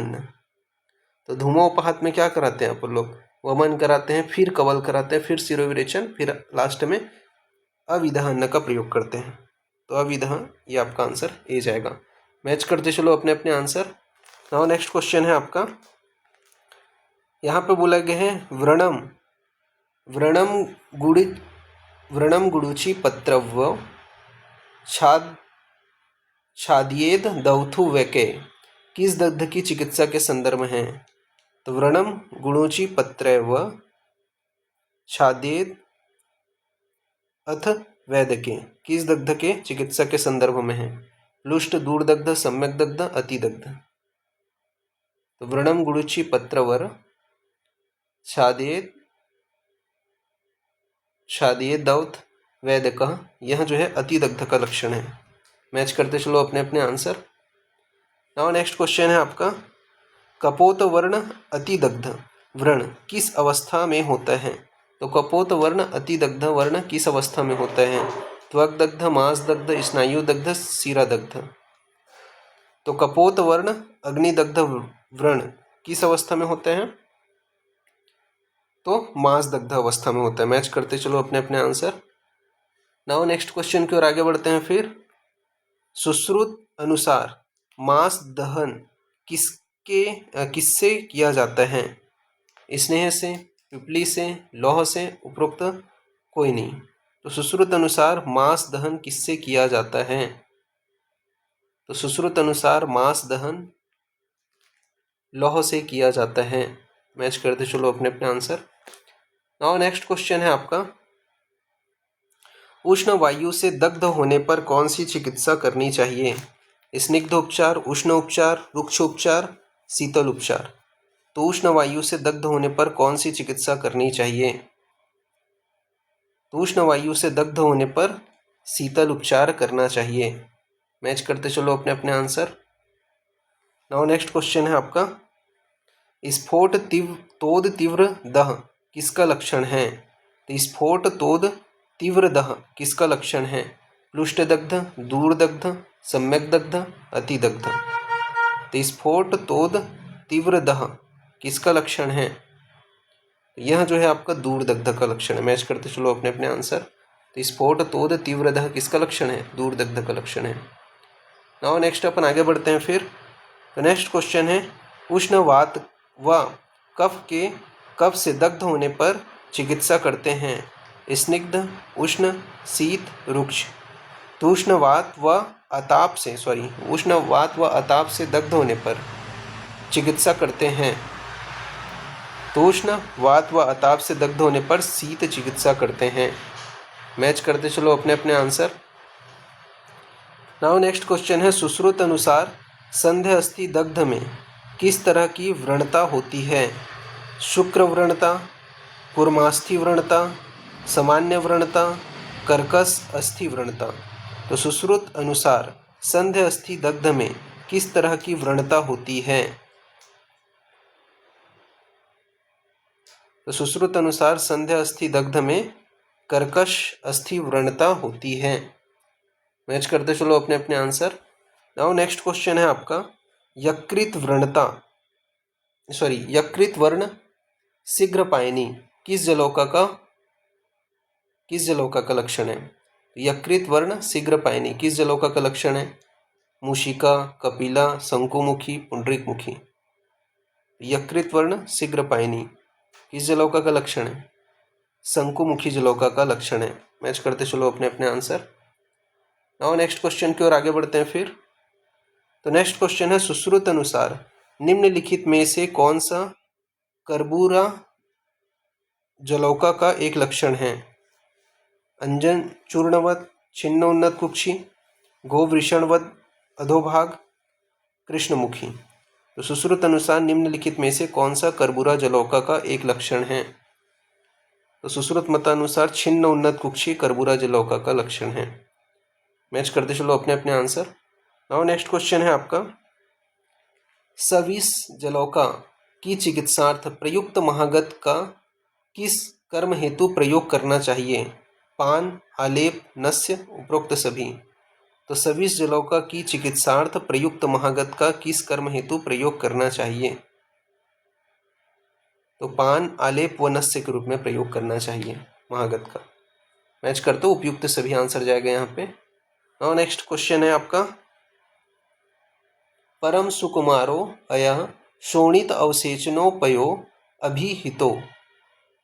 तो धूमोपहत में क्या कराते हैं अपन लोग? वमन कराते हैं, फिर कवल कराते हैं, फिर शिरोविरेचन, फिर लास्ट में अविधा का प्रयोग करते हैं। तो अविधा ये आपका आंसर ए जाएगा। मैच करते चलो अपने अपने आंसर। नाउ नेक्स्ट क्वेश्चन है आपका, यहाँ पे बोला गया है व्रणम व्रणम गुड़ी व्रणम गुड़ुचि पत्रव्य छाद्येद दौथु वैके किस दग्ध की चिकित्सा के संदर्भ में है? तो व्रणम गुड़ुचि पत्रव्य छाद्येद अथ वैद्यके किस दग्ध के चिकित्सा के संदर्भ में है? प्लुष्ट, दूरदग्ध, सम्यक दग्ध, अतिदग्ध। तो व्रणम गुड़ुचि पत्रवर छादिये दौथ वैद्यक, यह जो है अतिदग्ध का लक्षण है। मैच करते चलो अपने अपने आंसर। नाउ नेक्स्ट क्वेश्चन है आपका, कपोत वर्ण अतिदग्ध व्रण किस अवस्था में होता है? तो कपोत वर्ण अतिदग्ध वर्ण किस अवस्था में होता है? त्वक दग्ध, मांस दग्ध, स्नायु दग्ध, शिरा दग्ध। तो कपोत वर्ण अग्निदग्ध व्रण किस अवस्था में होते हैं? तो मांस दग्ध अवस्था में होता है। मैच करते चलो अपने अपने आंसर। नाउ नेक्स्ट क्वेश्चन की ओर आगे बढ़ते हैं। फिर सुश्रुत अनुसार मांस दहन किससे किया जाता है? स्नेह से, पिपली से, लौह से, उपरोक्त कोई नहीं। तो सुश्रुत अनुसार मांस दहन किससे किया जाता है? तो सुश्रुत अनुसार मांस दहन लौह से किया जाता है। मैच करते चलो अपने अपने आंसर। नाउ नेक्स्ट क्वेश्चन है आपका, उष्ण वायु से दग्ध होने पर कौन सी चिकित्सा करनी चाहिए? स्निग्ध उपचार, उष्ण उपचार, रुक्ष उपचार, शीतल उपचार। तो उष्ण वायु से दग्ध होने पर कौन सी चिकित्सा करनी चाहिए? तो उष्ण वायु से दग्ध होने पर शीतल उपचार करना चाहिए। मैच करते चलो अपने अपने आंसर। नाउ नेक्स्ट क्वेश्चन है आपका, स्फोट तोद तीव्र दह किसका लक्षण है? तो स्फोट तोद तीव्र दह किसका लक्षण है? प्लुष्ट दग्ध, दूर दग्ध, सम्यक दग्ध, अतिदग्ध। तो स्फोट तोद तीव्र दह किसका लक्षण है? यह जो है आपका दूर दग्ध का लक्षण है। मैच करते चलो अपने अपने आंसर। तो स्फोट तोद तीव्र दह किसका लक्षण है? दूर दग्ध का लक्षण है। नाउ नेक्स्ट अपन आगे बढ़ते हैं। फिर तो नेक्स्ट क्वेश्चन है, उष्ण वात व कफ से दग्ध होने पर चिकित्सा करते हैं स्निग्ध, उष्ण, शीत, रुक्ष। तो उष्ण वात व अताप से दग्ध होने पर चिकित्सा करते हैं। तो उष्ण वात व अताप से दग्ध होने पर शीत चिकित्सा करते हैं। मैच करते चलो अपने अपने आंसर। नाउ नेक्स्ट क्वेश्चन है, सुश्रुत अनुसार संध्या अस्थि दग्ध में किस तरह की व्रणता होती है? शुक्र व्रणता, कूर्मास्थि व्रणता, सामान्य व्रणता, कर्कश अस्थि व्रणता। तो सुश्रुत अनुसार संध्या अस्थि दग्ध में किस तरह की व्रणता होती है? तो सुश्रुत अनुसार संध्या अस्थि दग्ध में कर्कश अस्थि व्रणता होती है। मैच करते चलो अपने अपने आंसर। नाउ नेक्स्ट क्वेश्चन है आपका, यकृत वर्ण शीघ्र पायनी किस जलौका का लक्षण है? यकृत वर्ण शीघ्र पायनी किस जलौका का लक्षण है? मूषिका, कपिला, शंकुमुखी, पुंडरीकमुखी। यकृत वर्ण शीघ्र पायनी किस जलौका का लक्षण है? शंकुमुखी जलौका का लक्षण है। मैच करते चलो अपने अपने आंसर। नाउ नेक्स्ट क्वेश्चन की ओर आगे बढ़ते हैं। फिर तो नेक्स्ट क्वेश्चन है, सुश्रुत अनुसार निम्नलिखित में से कौन सा कर्बूरा जलौका का एक लक्षण है? अंजन चूर्णवत, छिन्नोन्नत कुक्षी, गोवृषणवत अधोभाग, कृष्णमुखी। तो सुश्रुत अनुसार निम्नलिखित में से कौन सा कर्बूरा जलौका का एक लक्षण है? तो सुश्रुत मतानुसार छिन्न उन्नत कुक्षी कर्बूरा जलौका का लक्षण है। मैच करते चलो अपने अपने आंसर। नाउ नेक्स्ट क्वेश्चन है आपका, सविस जलौका की चिकित्सार्थ प्रयुक्त महागत का किस कर्म हेतु प्रयोग करना चाहिए? पान, आलेप, नस्य, उपरोक्त सभी। तो सविस जलौका की चिकित्सार्थ प्रयुक्त महागत का किस कर्म हेतु प्रयोग करना चाहिए? तो पान, आलेप व नस्य के रूप में प्रयोग करना चाहिए महागत का। मैच करते हो उपयुक्त सभी आंसर जाएगा यहाँ पे। नाउ नेक्स्ट क्वेश्चन है आपका, परम सुकुमारो अयः शोणित अवसेचनोपयो अभिहितो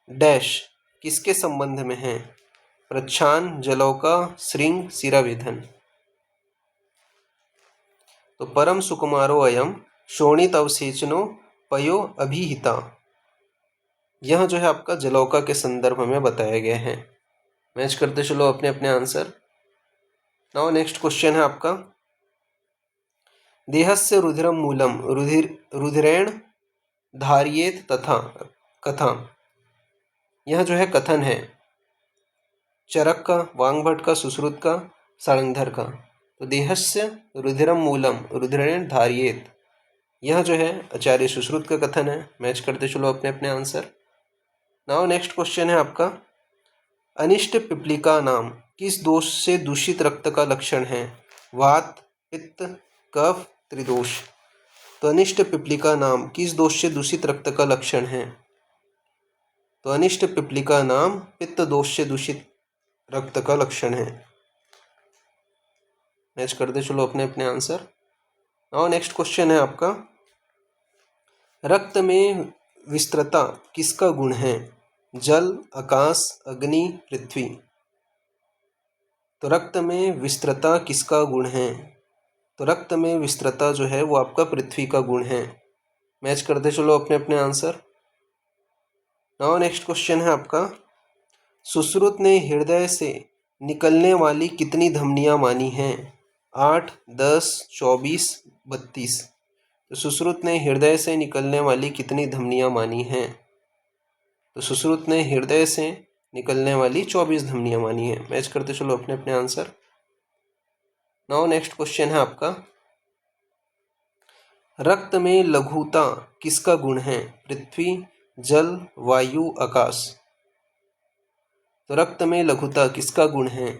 डैश किसके संबंध में है? प्रच्छान, जलौका, श्रृंग, शिरावेधन। तो परम सुकुमारो अयम शोणित अवसेचनो पयो अभिहिता, यह जो है आपका जलौका के संदर्भ में बताया गया है। मैच करते चलो अपने अपने आंसर। नाउ नेक्स्ट क्वेश्चन है आपका, देहस्य रुधिरम मूलम रुधिरेण धार्येत तथा कथा, यह जो है कथन है चरक का, वांगभट का, सुश्रुत का, सारंगधर का। तो देहस्य रुधिरम मूलम रुधिरेण धार्येत, यह जो है आचार्य सुश्रुत का कथन है। मैच करते चलो अपने अपने आंसर। नाउ नेक्स्ट क्वेश्चन है आपका, अनिष्ट पिपलिका नाम किस दोष से दूषित रक्त का लक्षण है? वात, पित्त, कफ, त्रिदोष। तो अनिष्ट पिपलिका नाम किस दोष से दूषित रक्त का लक्षण है? तो अनिष्ट पिपलिका नाम पित्त दोष से दूषित रक्त का लक्षण है। मैच करते चलो अपने अपने आंसर। नाउ नेक्स्ट क्वेश्चन है आपका, रक्त में विस्तृता किसका गुण है? जल, आकाश, अग्नि, पृथ्वी। तो रक्त में विस्तृता किसका गुण है? तो रक्त में विस्तृता जो है वो आपका पृथ्वी का गुण है। मैच करते चलो अपने अपने आंसर। नाउ नेक्स्ट क्वेश्चन है आपका, सुश्रुत ने हृदय से निकलने वाली कितनी धमनियां मानी हैं? 8, 10, 24, 32। तो सुश्रुत ने हृदय से निकलने वाली कितनी धमनियां मानी हैं? तो सुश्रुत ने हृदय से निकलने वाली 24 धमनियां मानी है। मैच करते चलो अपने अपने आंसर। नाउ नेक्स्ट क्वेश्चन है आपका, रक्त में लघुता किसका गुण है? पृथ्वी, जल, वायु, आकाश। तो रक्त में लघुता किसका गुण है?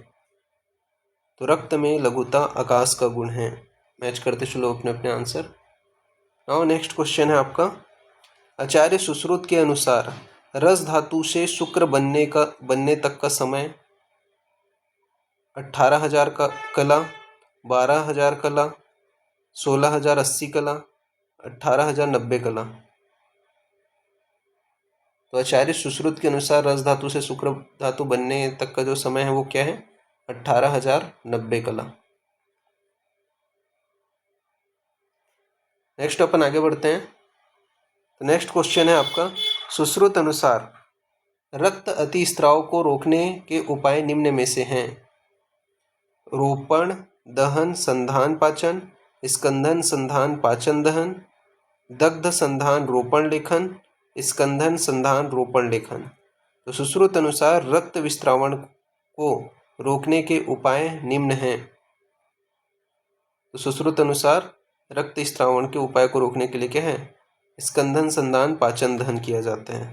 तो रक्त में लघुता आकाश का गुण है। मैच करते चलो अपने अपने आंसर। नाउ नेक्स्ट क्वेश्चन है आपका, आचार्य सुश्रुत के अनुसार रस धातु से शुक्र बनने तक का समय 18,000 का कला, 12,000 कला, 16,080 कला, 18,090 कला। तो आचार्य सुश्रुत के अनुसार रस धातु से शुक्र धातु बनने तक का जो समय है वो क्या है? 18,090 कला। नेक्स्ट अपन आगे बढ़ते हैं। तो नेक्स्ट क्वेश्चन है आपका, सुश्रुत अनुसार रक्त अतिस्राव को रोकने के उपाय निम्न में से हैं? रोपण, दहन, संधान, पाचन, स्कंदन, संधान, पाचन, दहन, दग्ध, संधान, रोपण, लेखन, स्कंदन, संधान, रोपण, लेखन। तो सुश्रुत अनुसार रक्त विस्त्रावण को रोकने के उपाय निम्न हैं। तो सुश्रुत अनुसार रक्त स्त्रावण के उपाय को रोकने के लिए क्या है? स्कंदन, संधान, पाचन, दहन किया जाता है।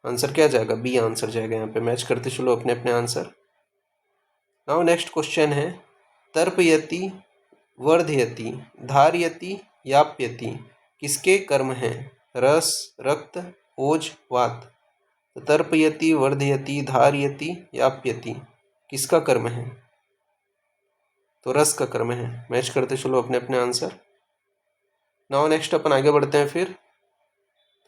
आंसर क्या जाएगा? बी आंसर जाएगा यहाँ पे। मैच करते चलो अपने अपने आंसर। नाउ नेक्स्ट क्वेश्चन है, तर्पयति, वर्धयति, धारयति, याप्यति किसके कर्म हैं? रस, रक्त, ओज, वात। तो तर्पयति, वर्धयति, धारयति, याप्यति किसका कर्म है? तो रस का कर्म है। मैच करते चलो अपने अपने आंसर। नाउ नेक्स्ट अपन आगे बढ़ते हैं फिर।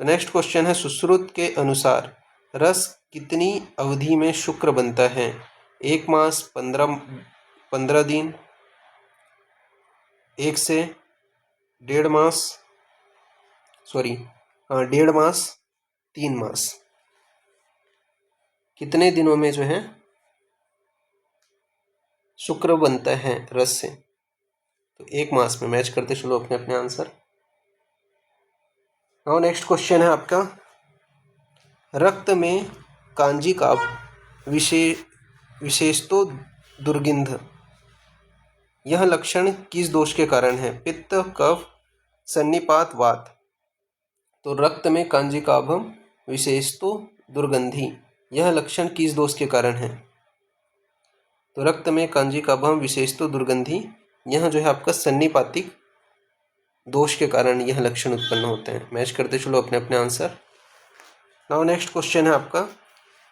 तो नेक्स्ट क्वेश्चन है, सुश्रुत के अनुसार रस कितनी अवधि में शुक्र बनता है? 1 मास, 15 दिन, 1 से 1.5 मास, 1.5 मास, 3 मास। कितने दिनों में जो है शुक्र बनता है रस से? तो 1 मास में। मैच करते चलो अपने अपने आंसर। नाउ नेक्स्ट क्वेश्चन है आपका, रक्त में कांजी का विशेष तो दुर्गंध यह लक्षण किस दोष के कारण है? पित्त, कफ, सन्निपात, वात। तो रक्त में कांजिकाभम विशेषतो दुर्गंधि, यह लक्षण किस दोष के कारण है? तो रक्त में कांजिकाभम विशेषतो दुर्गंधि, यह जो है आपका सन्निपातिक दोष के कारण यह लक्षण उत्पन्न होते हैं। मैच करते चलो अपने अपने आंसर। नाउ नेक्स्ट क्वेश्चन है आपका,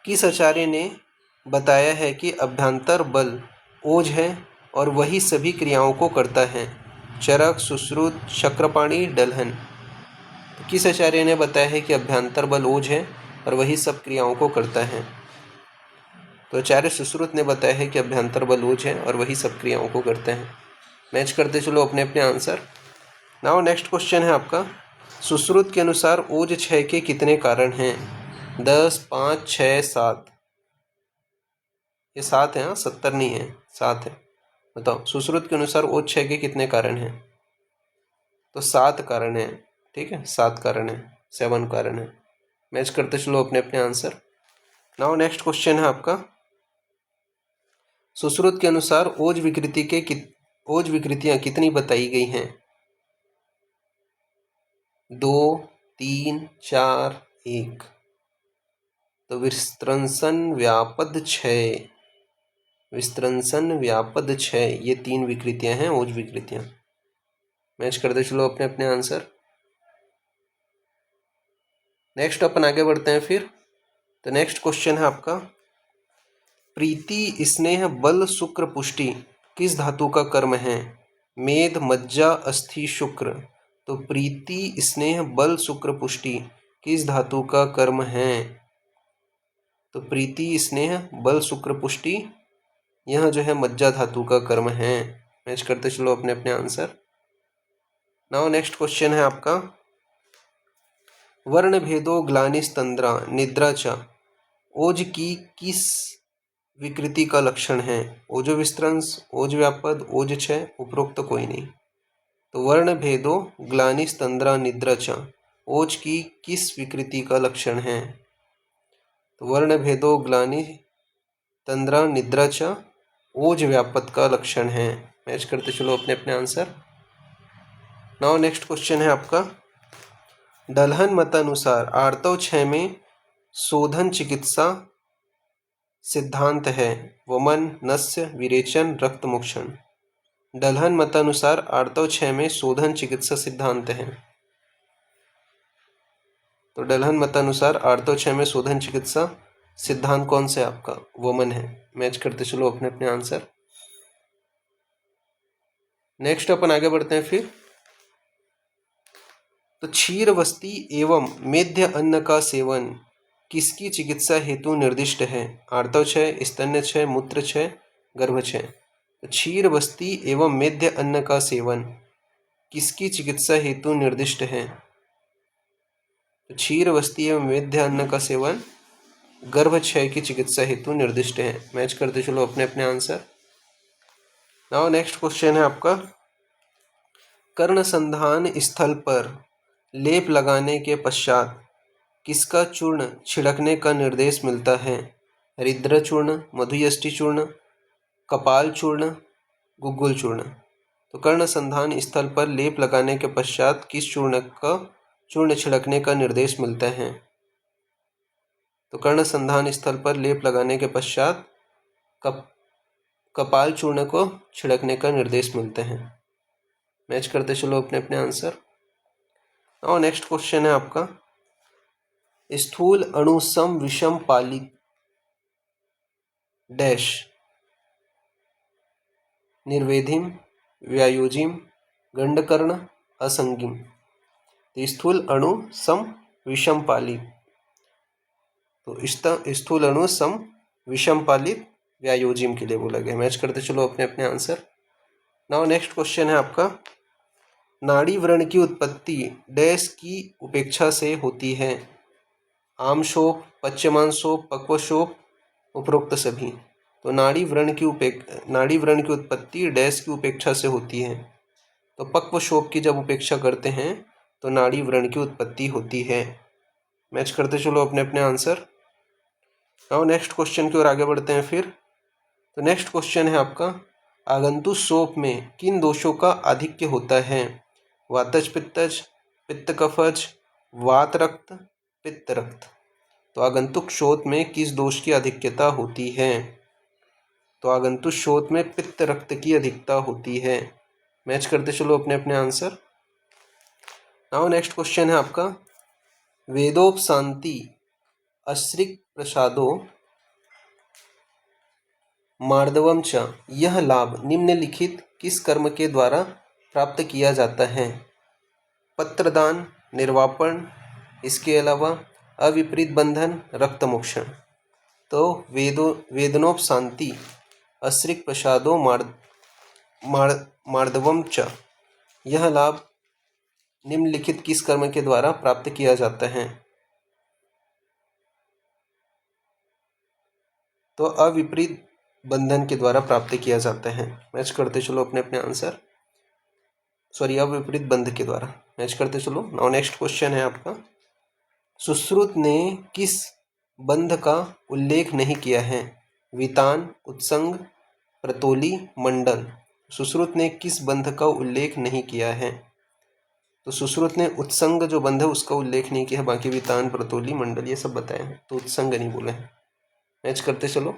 किस आचार्य ने बताया है कि अभ्यंतर बल ओज है और वही सभी क्रियाओं को करता है? चरक, सुश्रुत, शक्रपाणी, दलहन। तो किस आचार्य ने बताया है कि अभ्यंतर बल ओज है और वही सब क्रियाओं को करता है? तो आचार्य सुश्रुत ने बताया है कि अभ्यंतर बल ओज है और वही सब क्रियाओं को करते हैं। मैच करते चलो अपने अपने आंसर। नाउ नेक्स्ट क्वेश्चन है आपका, सुश्रुत के अनुसार ओज 6 के कितने कारण हैं? 10, 5, 6, 7। ये 7 है, 70 नहीं है, 7 है। बताओ सुश्रुत के अनुसार ओज 6 के कितने कारण हैं? तो 7 कारण है। ठीक है, 7 कारण है, 7 कारण है। मैच करते चलो अपने अपने आंसर। नाउ नेक्स्ट क्वेश्चन है आपका, सुश्रुत के अनुसार ओज विकृतियां कितनी बताई गई हैं? 2, 3, 4, 1। तो विस्त्रंसन, व्यापद, क्षय, विस्त्रंसन, व्यापद, क्षय, ये 3 विकृतियां हैं ओज विकृतियां। मैच करते चलो अपने अपने आंसर। नेक्स्ट अपन आगे बढ़ते हैं फिर। तो नेक्स्ट क्वेश्चन है आपका, प्रीति, स्नेह, बल, शुक्र, पुष्टि किस धातु का कर्म है? मेद, मज्जा, अस्थि, शुक्र। तो प्रीति, स्नेह, बल, शुक्र, पुष्टि किस धातु का कर्म है? तो प्रीति, स्नेह, बल, शुक्र, पुष्टि, यह जो है मज्जा धातु का कर्म है। मैच करते चलो अपने अपने आंसर। नाउ नेक्स्ट क्वेश्चन है आपका, वर्ण भेदो ग्लानिस्तंद्रा निद्रा च ओज की किस विकृति का लक्षण है? ओजो विस्त्रंस, ओज व्यापद, ओज क्षय, उपरोक्त कोई नहीं। तो वर्ण भेदो ग्लानिस्तंद्रा निद्रा च ओज की किस विकृति का लक्षण है? तो वर्ण भेदो ग्लानि तंद्रा निद्रा च ओज व्यापद का लक्षण है। मैच करते चलो अपने अपने आंसर। नाउ नेक्स्ट क्वेश्चन है आपका, दलहन मतानुसार आर्तव 6 में शोधन चिकित्सा सिद्धांत है? वमन, नस्य, विरेचन, रक्तमोक्षण। दलहन मतानुसार आर्तव 6 में शोधन चिकित्सा सिद्धांत है। तो दलहन मतानुसार आर्तव 6 में शोधन चिकित्सा सिद्धांत कौन सा है आपका? वमन है। मैच करते चलो अपने अपने आंसर। नेक्स्ट अपन आगे बढ़ते हैं फिर। तो क्षीर वस्ती एवं मेध्य अन्न का सेवन किसकी चिकित्सा हेतु निर्दिष्ट है? आर्तव क्षय, स्तन्य क्षय, मूत्र क्षय, गर्भ क्षय। तो क्षीर वस्ती एवं मेध्य अन्न का सेवन किसकी चिकित्सा हेतु निर्दिष्ट है? तो क्षीर वस्ती एवं मेध्य अन्न का सेवन गर्भ क्षय की चिकित्सा हेतु निर्दिष्ट है। मैच करते चलो अपने अपने आंसर। नाउ नेक्स्ट क्वेश्चन है आपका, कर्ण संधान स्थल पर लेप लगाने के पश्चात किसका चूर्ण छिड़कने का निर्देश मिलता है? हरिद्र चूर्ण, मधुयष्टि चूर्ण, कपाल चूर्ण, गुग्गुल चूर्ण। तो कर्ण संधान स्थल पर लेप लगाने के पश्चात किस चूर्ण छिड़कने का निर्देश मिलता है? तो कर्ण संधान स्थल पर लेप लगाने के पश्चात कपाल चूर्ण को छिड़कने का निर्देश मिलता है। मैच करते चलो अपने अपने आंसर। और नेक्स्ट क्वेश्चन है आपका, स्थूल अणु सम विषम पालित डैश निर्वेधिम, व्यायोजिम, गंडकर्ण, असंगिम। तो स्थूल अणु सम विषम पालित, तो स्थूल अणु सम विषम पालित व्यायोजिम के लिए बोला गया। मैच करते चलो अपने अपने आंसर। नाउ नेक्स्ट क्वेश्चन है आपका, नाड़ी व्रण की उत्पत्ति डैश की उपेक्षा से होती है? आम शोफ, पच्यमान शोफ, पक्व शोफ, उपरोक्त सभी। तो नाड़ी व्रण की उत्पत्ति डैश की उपेक्षा से होती है? तो पक्व शोफ की जब उपेक्षा करते हैं तो नाड़ी व्रण की उत्पत्ति होती है। मैच करते चलो अपने अपने आंसर। नाउ नेक्स्ट क्वेश्चन की ओर आगे बढ़ते हैं फिर। तो नेक्स्ट क्वेश्चन है आपका, आगंतुक शोफ में किन दोषों का आधिक्य होता है? वातज पित्तज, पित्त कफज, वात रक्त, पित्त रक्त। तो आगंतुक शोथ में किस दोष की अधिक्यता होती है? तो आगंतुक शोथ में पित्त रक्त की अधिकता होती है। मैच करते चलो अपने अपने आंसर। नाउ नेक्स्ट क्वेश्चन है आपका, वेदोपशांति अश्रिक प्रसादो मार्दवम च, यह लाभ निम्नलिखित किस कर्म के द्वारा प्राप्त किया जाता है? पत्रदान, निर्वापण, इसके अलावा अविपरीत बंधन, रक्त मोक्षण। तो वेदनोपशांति अश्रिक प्रसादो मार्दवम च, यह लाभ निम्नलिखित किस कर्म के द्वारा प्राप्त किया जाता है? तो अविपरीत बंधन के द्वारा प्राप्त किया जाता है। मैच करते चलो अपने अपने आंसर। सॉरी, अविपरीत बंध के द्वारा। मैच करते चलो। नाउ नेक्स्ट क्वेश्चन है आपका, सुश्रुत ने किस बंध का उल्लेख नहीं किया है? वितान, उत्संग, प्रतोली, मंडल। सुश्रुत ने किस बंध का उल्लेख नहीं किया है? तो सुश्रुत ने उत्संग जो बंध है उसका उल्लेख नहीं किया है, बाकी वितान, प्रतोली, मंडल ये सब बताए हैं, तो उत्संग नहीं बोले हैं। मैच करते चलो।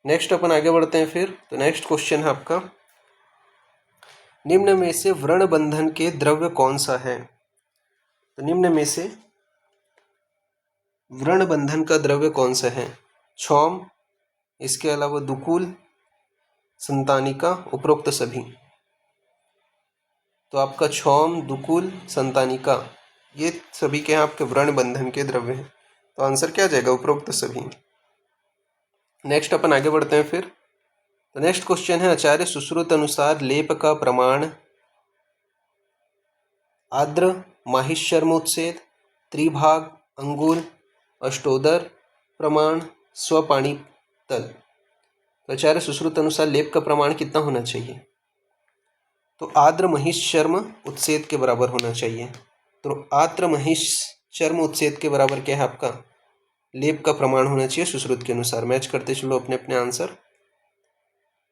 नेक्स्ट अपन आगे बढ़ते हैं फिर। तो नेक्स्ट क्वेश्चन है आपका, निम्न में से व्रण बंधन के द्रव्य कौन सा है? तो निम्न में से व्रण बंधन का द्रव्य कौन सा है? क्षौम, इसके अलावा दुकूल, संतानिका, उपरोक्त सभी। तो आपका क्षौम, दुकूल, संतानिका ये सभी के हैं आपके व्रण बंधन के द्रव्य हैं। तो आंसर क्या आ जाएगा? उपरोक्त सभी। नेक्स्ट अपन आगे बढ़ते हैं फिर। तो नेक्स्ट क्वेश्चन है, आचार्य सुश्रुत अनुसार लेप का प्रमाण आर्द्र माहिष्यर्मोत्सेद, त्रिभाग, अंगुल, अष्टोदर प्रमाण, स्वपाणी तल। तो आचार्य सुश्रुत अनुसार लेप का प्रमाण कितना होना चाहिए? तो आर्द्र महिष्यर्म उत्सेद के बराबर होना चाहिए। तो आर्द्र महिष्यर्म उत्सेद के बराबर क्या है आपका? लेप का प्रमाण होना चाहिए सुश्रुत के अनुसार। मैच करते चलो अपने अपने आंसर।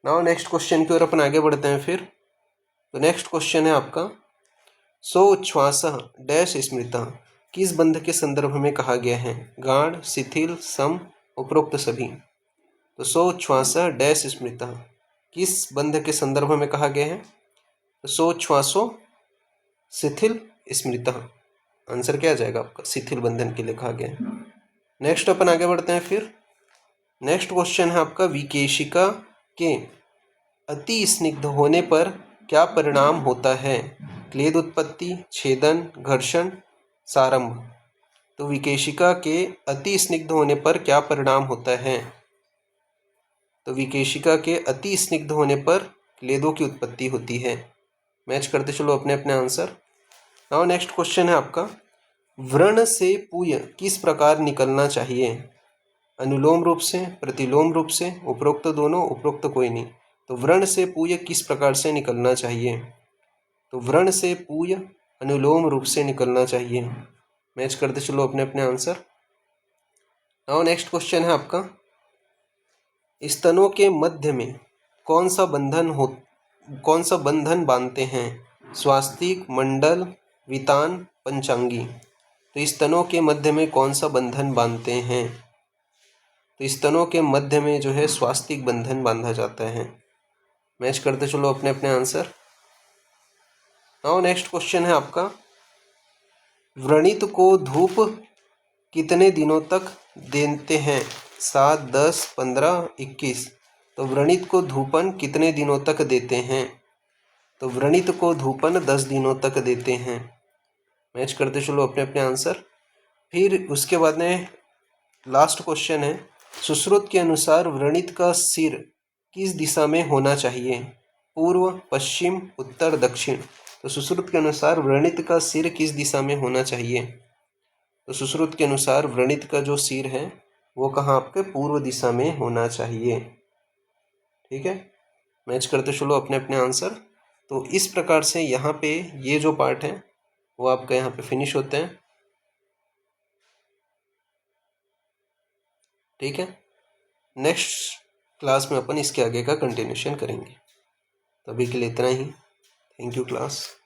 नाउ नेक्स्ट क्वेश्चन की ओर अपन आगे बढ़ते हैं फिर। तो नेक्स्ट क्वेश्चन है आपका, सो उच्छ्वास डैश स्मृता किस बंध के संदर्भ में कहा गया है? गाढ़, शिथिल, सम, उपरोक्त सभी। तो सो उच्छ्वास डैश स्मृता किस बंध के संदर्भ में कहा गया है? तो सो उच्छ्वासो शिथिल स्मृता। आंसर क्या आ जाएगा आपका? शिथिल बंधन के लिए कहा गया है। नेक्स्ट अपन आगे बढ़ते हैं फिर। नेक्स्ट क्वेश्चन है आपका, विकेशिका के अति स्निग्ध होने पर क्या परिणाम होता है? क्लेद उत्पत्ति, छेदन, घर्षण, सारंभ। तो विकेशिका के अति स्निग्ध होने पर क्या परिणाम होता है? तो विकेशिका के अति स्निग्ध होने पर क्लेदों की उत्पत्ति होती है। मैच करते चलो अपने अपने आंसर। नाउ नेक्स्ट क्वेश्चन है आपका, व्रण से पूय किस प्रकार निकलना चाहिए? अनुलोम रूप से, प्रतिलोम रूप से, उपरोक्त दोनों, उपरोक्त कोई नहीं। तो व्रण से पूय किस प्रकार से निकलना चाहिए? तो व्रण से पूय अनुलोम रूप से निकलना चाहिए। मैच करते चलो अपने अपने आंसर। नाउ नेक्स्ट क्वेश्चन है आपका, स्तनों के मध्य में कौन सा बंधन बांधते हैं? स्वास्तिक, मंडल, वितान, पंचांगी। तो स्तनों के मध्य में कौन सा बंधन बांधते हैं? तो स्तनों के मध्य में जो है स्वास्तिक बंधन बांधा जाता है। मैच करते चलो अपने अपने आंसर। नाउ नेक्स्ट क्वेश्चन है आपका, व्रणित को धूप कितने दिनों तक देते हैं? 7, 10, 15, 21। तो व्रणित को धूपन कितने दिनों तक देते हैं? तो व्रणित को धूपन 10 दिनों तक देते हैं। मैच करते चलो अपने अपने आंसर। फिर उसके बाद में लास्ट क्वेश्चन है, सुश्रुत के अनुसार व्रणित का सिर किस दिशा में होना चाहिए? पूर्व, पश्चिम, उत्तर, दक्षिण। तो सुश्रुत के अनुसार व्रणित का सिर किस दिशा में होना चाहिए? तो सुश्रुत के अनुसार व्रणित का जो सिर है वो कहाँ आपके? पूर्व दिशा में होना चाहिए। ठीक है, मैच करते चलो अपने अपने आंसर। तो इस प्रकार से यहाँ पे ये जो पार्ट है वो आपका यहाँ पे फिनिश होते हैं। ठीक है, नेक्स्ट क्लास में अपन इसके आगे का कंटिन्यूशन करेंगे। तो अभी के लिए इतना ही। Thank you class.